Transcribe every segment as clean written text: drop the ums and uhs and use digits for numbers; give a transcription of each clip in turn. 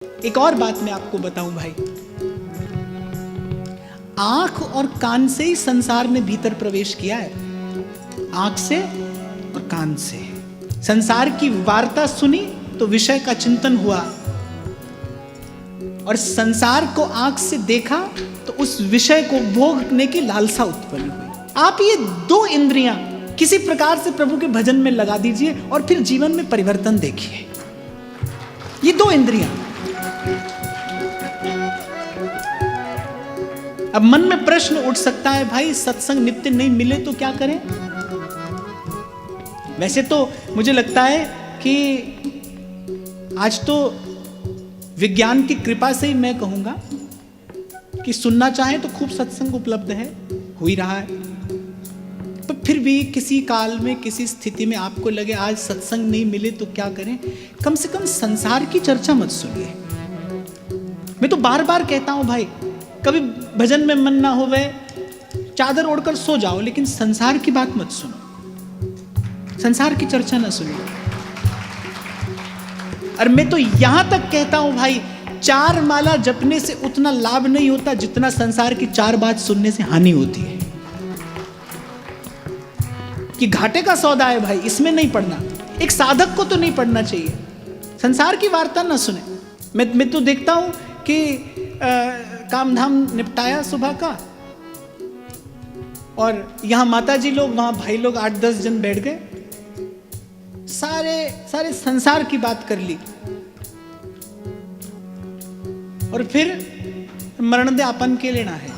एक और बात मैं आपको बताऊं भाई, आंख और कान से ही संसार में भीतर प्रवेश किया है। आंख से और कान से संसार की वार्ता सुनी तो विषय का चिंतन हुआ, और संसार को आंख से देखा तो उस विषय को भोगने की लालसा उत्पन्न हुई। आप ये दो इंद्रियां किसी प्रकार से प्रभु के भजन में लगा दीजिए और फिर जीवन में परिवर्तन देखिए। ये दो इंद्रियां। अब मन में प्रश्न उठ सकता है, भाई सत्संग नित्य नहीं मिले तो क्या करें? वैसे तो मुझे लगता है कि आज तो विज्ञान की कृपा से ही मैं कहूंगा कि सुनना चाहें तो खूब सत्संग उपलब्ध है, हो ही रहा है। पर फिर भी किसी काल में किसी स्थिति में आपको लगे आज सत्संग नहीं मिले तो क्या करें, कम से कम संसार की चर्चा मत सुनिए। मैं तो बार बार कहता हूं भाई, कभी भजन में मन ना होवे चादर ओढ़कर सो जाओ, लेकिन संसार की बात मत सुनो, संसार की चर्चा ना सुनिए। और मैं तो यहां तक कहता हूं भाई, 4 माला जपने से उतना लाभ नहीं होता जितना संसार की 4 बात सुनने से हानि होती है। कि घाटे का सौदा है भाई, इसमें नहीं पढ़ना। एक साधक को तो नहीं पढ़ना चाहिए, संसार की वार्ता ना सुने। मैं तो देखता हूं कि काम धाम निपटाया सुबह का, और यहां माता जी लोग, वहां भाई लोग 8-10 जन बैठ गए, सारे संसार की बात कर ली, और फिर मरण दे अपन के लेना है।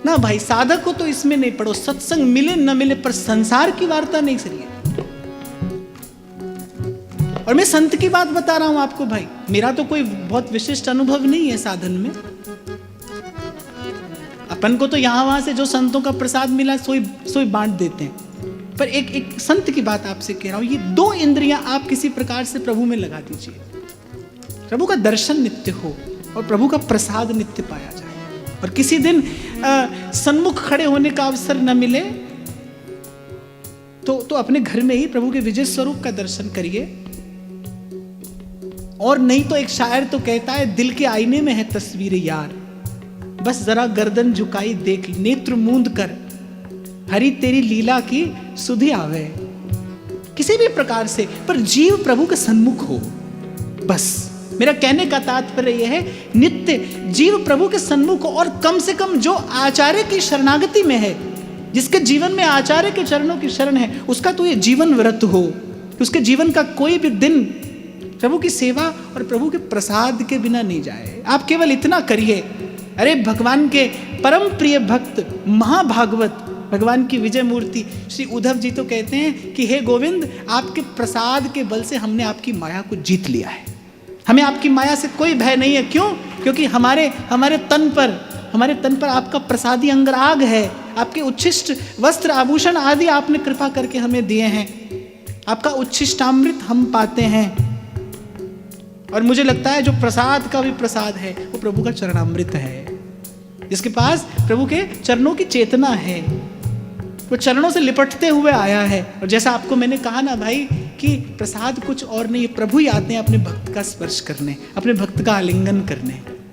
ना भाई, साधक को तो इसमें नहीं पढ़ो, सत्संग मिले न मिले पर संसार की वार्ता नहीं करिए। और मैं संत की बात बता रहा हूं आपको भाई, मेरा तो कोई बहुत विशिष्ट अनुभव नहीं है साधन में। अपन को तो यहां वहां से जो संतों का प्रसाद मिला सोई बांट देते हैं। पर एक संत की बात आपसे कह रहा हूं, ये 2 इंद्रियां आप किसी प्रकार से प्रभु में लगा दीजिए। प्रभु का दर्शन नित्य हो और प्रभु का प्रसाद नित्य पाया जाए। और किसी दिन सन्मुख खड़े होने का अवसर न मिले तो अपने घर में ही प्रभु के विजय स्वरूप का दर्शन करिए। और नहीं तो एक शायर तो कहता है, दिल के आईने में है तस्वीर यार, बस जरा गर्दन झुकाई देख, नेत्र मूंद कर हरि तेरी लीला की सुधि आवे। किसी भी प्रकार से पर जीव प्रभु के सन्मुख हो। बस मेरा कहने का तात्पर्य यह है, नित्य जीव प्रभु के सन्मुख हो। और कम से कम जो आचार्य की शरणागति में है, जिसके जीवन में आचार्य के चरणों की शरण है, उसका तो ये जीवन व्रत हो, उसके जीवन का कोई भी दिन प्रभु की सेवा और प्रभु के प्रसाद के बिना नहीं जाए। आप केवल इतना करिए। अरे भगवान के परम प्रिय भक्त महाभागवत भगवान की विजय मूर्ति श्री उद्धव जी तो कहते हैं कि हे गोविंद, आपके प्रसाद के बल से हमने आपकी माया को जीत लिया है। हमें आपकी माया से कोई भय नहीं है। क्यों? क्योंकि हमारे तन पर आपका प्रसादी अंगराग है। आपके उच्छिष्ट वस्त्र आभूषण आदि आपने कृपा करके हमें दिए हैं। आपका उच्छिष्टामृत हम पाते हैं। और मुझे लगता है जो प्रसाद का भी प्रसाद है वो प्रभु का चरणामृत है, जिसके पास प्रभु के चरणों की चेतना है, वो चरणों से लिपटते हुए आया है। और जैसा आपको मैंने कहा ना भाई, कि प्रसाद कुछ और नहीं, प्रभु ही आते हैं अपने भक्त का स्पर्श करने, अपने भक्त का आलिंगन करने।